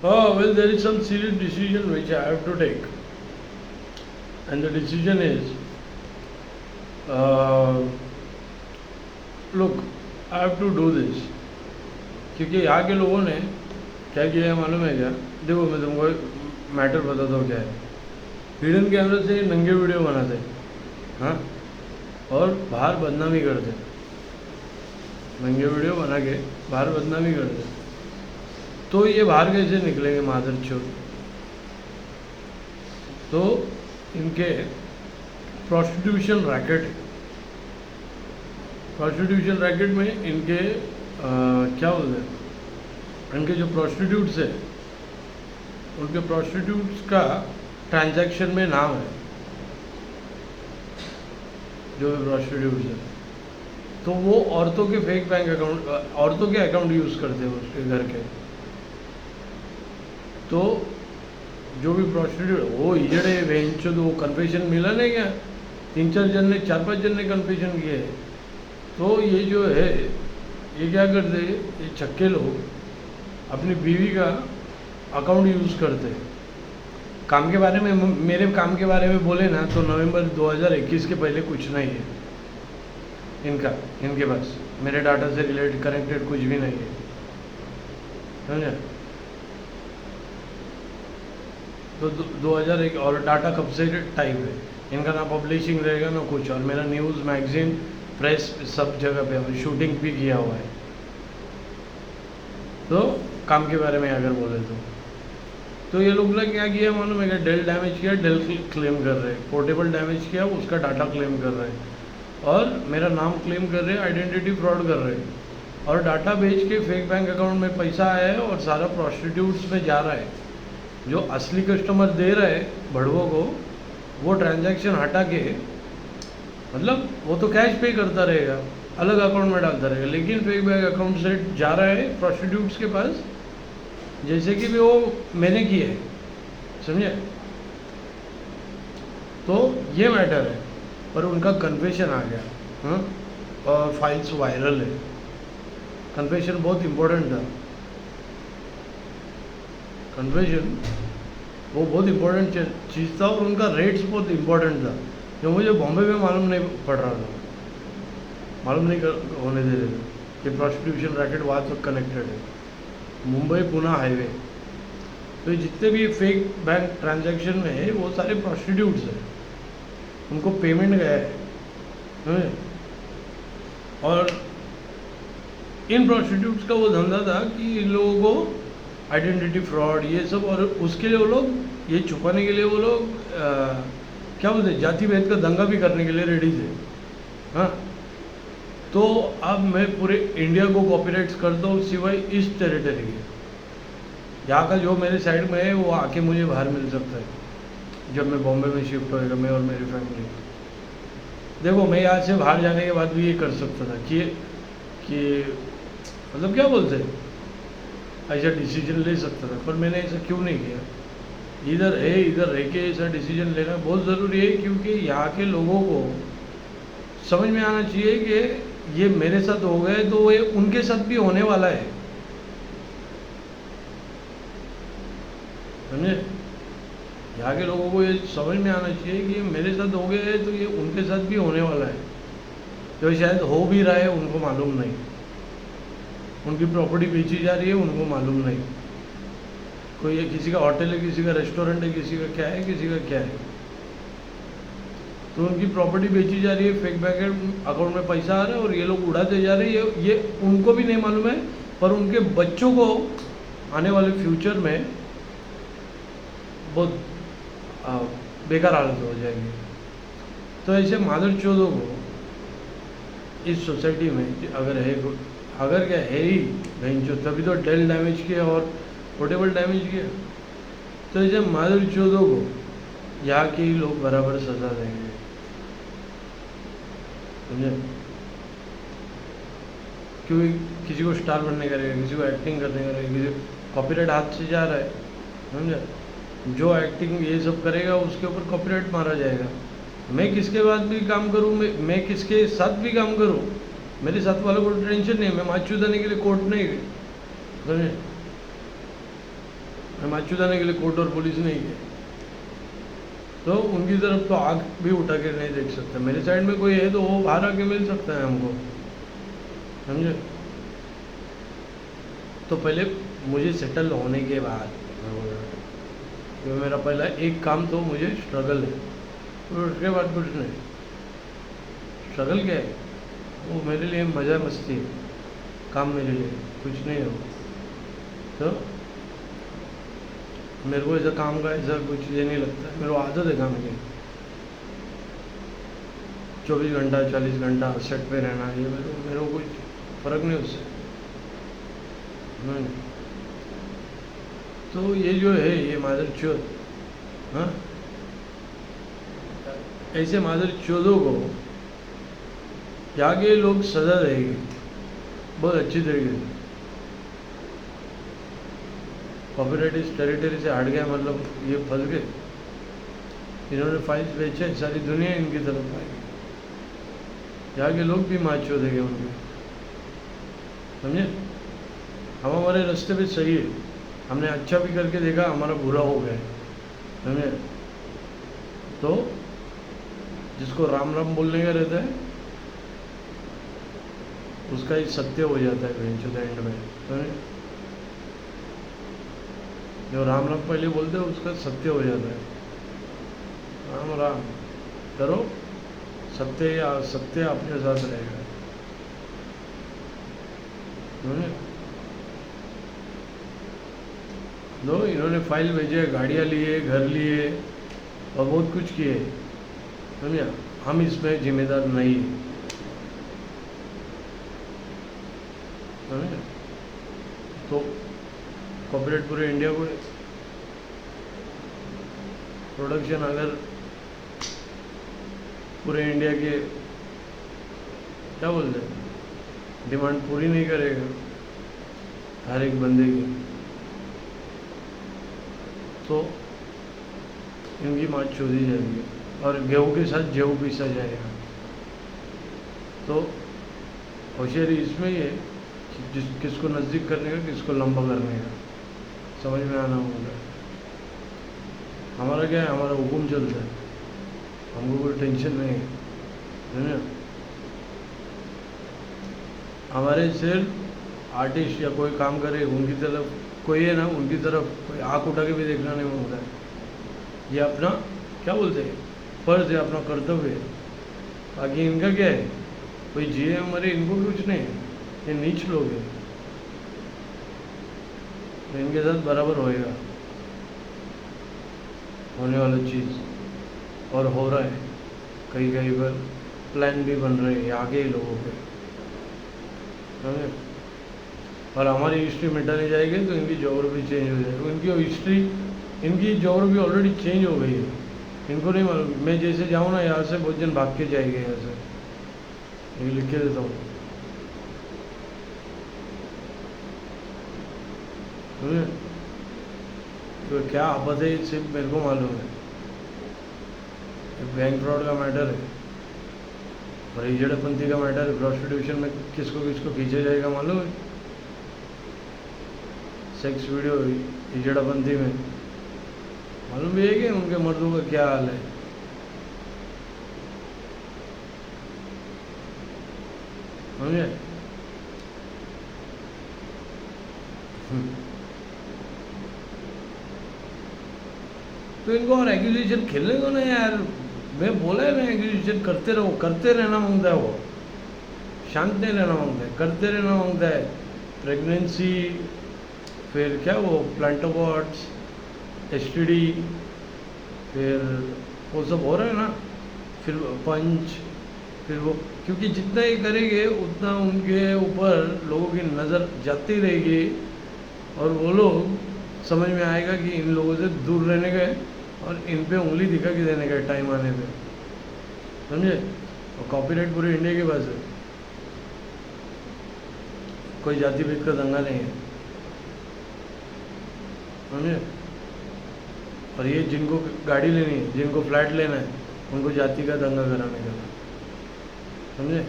Oh, well, there is some serious decision which I have to take. And the decision is uh, look, I have to do this. क्योंकि यहाँ के लोगों ने क्या किया है मालूम है क्या? देखो मैं तुमको मैटर बताता हूँ क्या है। हिडन कैमरे से नंगे वीडियो बनाते हैं, हाँ, और बाहर बदनामी करते हैं। नंगे वीडियो बना के बाहर बदनामी करते हैं। तो ये बाहर कैसे निकलेंगे मादरचोद? तो इनके प्रोस्टिट्यूशन रैकेट में इनके क्या बोलते हैं, इनके जो प्रोस्टिट्यूट्स है उनके प्रोस्टिट्यूट्स का ट्रांजैक्शन में नाम है, जो भी प्रोस्टिट्यूट्स है। तो वो औरतों के फेक बैंक अकाउंट, औरतों के अकाउंट यूज़ करते हैं उसके घर के। तो जो भी प्रोस्टिट्यूट वो इजड़े वेंचो, वो कन्फेशन मिला नहीं क्या? 3-4 जन ने, 4-5 जन ने कन्फेशन किए। तो ये जो है ये क्या करते, ये छक्के लोग अपनी बीवी का अकाउंट यूज़ करते। काम के बारे में, मेरे काम के बारे में बोले ना तो नवंबर 2021 के पहले कुछ नहीं है इनके पास। मेरे डाटा से रिलेटेड कनेक्टेड कुछ भी नहीं है, समझे? तो 2001 और डाटा कब से टाइप है इनका, ना पब्लिशिंग रहेगा ना कुछ। और मेरा न्यूज़, मैगजीन, प्रेस सब जगह पे शूटिंग भी किया हुआ है। तो काम के बारे में अगर बोले तो ये लोग ने क्या किया मालूम है क्या? डेल डैमेज किया, डेल क्लेम कर रहे हैं। पोर्टेबल डैमेज किया, उसका डाटा क्लेम कर रहे हैं। और मेरा नाम क्लेम कर रहे हैं, आइडेंटिटी फ्रॉड कर रहे हैं। और डाटा बेच के फेक बैंक अकाउंट में पैसा आया है और सारा प्रोस्टिट्यूट्स में जा रहा है। जो असली कस्टमर दे रहा है भड़वों को, वो ट्रांजैक्शन हटा के, मतलब वो तो कैश पे करता रहेगा, अलग अकाउंट में डालता रहेगा, लेकिन फेक बैंक अकाउंट से जा रहा है प्रोस्टिट्यूट्स के पास, जैसे कि भी वो मैंने किए है, समझे? तो ये मैटर है। पर उनका कन्फेशन आ गया, हाँ, और फाइल्स वायरल है। कन्फेशन बहुत इम्पोर्टेंट था, कन्फेशन वो बहुत इम्पोर्टेंट चीज़ था, और उनका रेट्स बहुत इम्पोर्टेंट था, जो मुझे बॉम्बे में मालूम नहीं पड़ रहा था, मालूम नहीं होने दे रहे थे कि प्रोस्टिट्यूशन रैकेट वहाँ तक कनेक्टेड है, मुंबई पुणे हाईवे। तो जितने भी फेक बैंक ट्रांजैक्शन में है वो सारे प्रोस्टिट्यूट्स हैं, उनको पेमेंट गया है। और इन प्रोस्टिट्यूट्स का वो धंधा था कि इन लोगों को आइडेंटिटी फ्रॉड ये सब, और उसके लिए वो लोग ये छुपाने के लिए वो लोग क्या बोलते हैं, जाति भेद का दंगा भी करने के लिए रेडी थे, हाँ। तो अब मैं पूरे इंडिया को कॉपीराइट्स करता हूँ सिवाय इस टेरिटरी के। यहाँ का जो मेरे साइड में है वो आके मुझे बाहर मिल सकता है जब मैं बॉम्बे में शिफ्ट होएगा, मैं और मेरी फैमिली। देखो मैं यहाँ से बाहर जाने के बाद भी ये कर सकता था कि मतलब क्या बोलते हैं, ऐसा डिसीजन ले सकता था, पर मैंने ऐसा क्यों नहीं किया। इधर रह के ऐसा डिसीजन लेना बहुत ज़रूरी है, क्योंकि यहाँ के लोगों को समझ में आना चाहिए कि ये मेरे साथ हो गए तो ये उनके साथ भी होने वाला है, समझे? यहाँ के लोगों को ये समझ में आना चाहिए कि ये मेरे साथ हो गए है तो ये उनके साथ भी होने वाला है, जो शायद हो भी रहा है उनको मालूम नहीं। उनकी प्रॉपर्टी बेची जा रही है, उनको मालूम नहीं। कोई किसी का होटल है, किसी का रेस्टोरेंट है, किसी का क्या है, किसी का क्या है, तो उनकी प्रॉपर्टी बेची जा रही है, फेक बैंक अकाउंट में पैसा आ रहा है और ये लोग उड़ाते जा रहे हैं। ये उनको भी नहीं मालूम है, पर उनके बच्चों को आने वाले फ्यूचर में बहुत बेकार हालत हो जाएगी। तो ऐसे मादर चौधों को इस सोसाइटी में अगर क्या है ही बहन चो, तभी तो डेल डैमेज किया और पोर्टेबल डैमेज किया। तो ऐसे मादर चौधों को यहाँ के ही लोग बराबर सजा देंगे, समझे? क्योंकि किसी को स्टार बनने का रहेगा, किसी को एक्टिंग करने का रहेगा, किसी कॉपीराइट हाथ से जा रहा है, समझे? जो एक्टिंग ये सब करेगा उसके ऊपर कॉपीराइट मारा जाएगा। मैं किसके बाद भी काम करूँ, मैं किसके साथ भी काम करूँ, मेरे साथ वालों को टेंशन नहीं, मैं माचू देने के लिए कोर्ट नहीं, समझे? मैं माचुदाने के लिए कोर्ट और पुलिस नहीं गए, तो उनकी तरफ तो आँख भी उठा के नहीं देख सकता। मेरे साइड में कोई है तो वो बाहर आके मिल सकता है हमको, समझे। तो पहले मुझे सेटल होने के बाद तो मेरा पहला एक काम तो मुझे स्ट्रगल है, और उसके बाद कुछ नहीं। स्ट्रगल क्या है, वो मेरे लिए मज़ा मस्ती है, काम मेरे लिए कुछ नहीं है वो। तो मेरे को ऐसा काम का ऐसा कुछ ये नहीं लगता, मेरे को आदत है काम की। 24 घंटा 40 घंटा सेट पे रहना, ये मेरे को कुछ फ़र्क नहीं उससे। तो ये जो है ये मादर चौथ, हाँ, ऐसे मादर चौथों को जाके लोग सजा देंगे बहुत अच्छी तरीके से। कॉपीराइट इस टेरिटरी से हट गया, मतलब ये फंस गए, इन्होंने फाइल्स बेचे, सारी दुनिया इनकी तरफ आएगी, यहाँ के लोग भी मार चो देंगे उनके, समझे। हम हमारे रास्ते पे सही है, हमने अच्छा भी करके देखा, हमारा बुरा हो गया, समझे। तो जिसको राम राम बोलने का रहता है उसका ही सत्य हो जाता है एंड में, समझे। जो राम राम पहले बोलते हैं उसका सत्य हो जाता है। राम राम करो, सत्य या सत्य अपने साथ रहेगा, लो। इन्होंने फाइल भेजे, गाड़ियाँ लिए, घर लिए और बहुत कुछ किए, समझा। हम इसमें जिम्मेदार नहीं है, समझे। तो कॉपीराइट पूरे इंडिया को प्रोडक्शन अगर पूरे इंडिया के क्या बोलते हैं डिमांड पूरी नहीं करेगा हर एक बंदे की, तो इनकी मार चोरी जाएगी और गेहूँ के साथ गेहूँ पीसा जाएगा। तो होशियारी इसमें ही है किसको नज़दीक करने का, किसको लंबा करने का, समझ में आना होगा। हमारा क्या है, हमारा हुक्म चलता है, हमको कोई टेंशन नहीं है ना। हमारे सिर्फ आर्टिस्ट या कोई काम करे उनकी तरफ कोई है ना, उनकी तरफ कोई आँख उठा के भी देखना नहीं होता है। ये अपना क्या बोलते हैं फर्ज है, अपना कर्तव्य है। बाकी इनका क्या है, कोई जिए हमारे, इनको कुछ नहीं है, ये नीच लोग हैं, तो इनके साथ बराबर होएगा होने वाला चीज़। और हो रहा है, कहीं कहीं पर प्लान भी बन रहे हैं आगे ही लोगों के, समझे। और हमारी हिस्ट्री मिटाने जाएगी तो इनकी जोग्राफी चेंज हो जाएगी, इनकी हिस्ट्री, इनकी जोग्राफी ऑलरेडी चेंज हो गई है, इनको नहीं मालूम। मैं जैसे जाऊँ ना यहाँ से, बहुत जन भाग के जाएंगे यहाँ से, ये लिख के देता हूँ, समझे। तो क्या आपस है सिर्फ मेरे को मालूम है, बैंक फ्रॉड का मैटर है और हिजड़ापंथी का मैटर है। प्रोस्टिट्यूशन में किसको किसको खींचा जाएगा मालूम है, सेक्स वीडियो हिजड़ापंथी में मालूम भी है कि उनके मर्दों का क्या हाल है, समझे। तो इनको और एक्विजिशन खेलने दो ना यार, मैं बोला है ना, एक्विजिशन करते रहो, करते रहना मांगता है वो, शांत नहीं रहना मांगता है, करते रहना मांगता है। प्रेगनेंसी, फिर क्या वो प्लांटोबॉट्स, एसटीडी, फिर वो सब हो रहा है ना, फिर पंच, फिर वो, क्योंकि जितना ये करेंगे उतना उनके ऊपर लोगों की नज़र जाती रहेगी और वो लोग समझ में आएगा कि इन लोगों से दूर रहने का और इन पे उंगली दिखा के देने का टाइम आने पे, समझे। और कॉपीराइट पूरे इंडिया के पास है, कोई जाति भेद का दंगा नहीं है, समझे। और ये जिनको गाड़ी लेनी है, जिनको फ्लैट लेना है, उनको जाति का दंगा कराने का, समझे।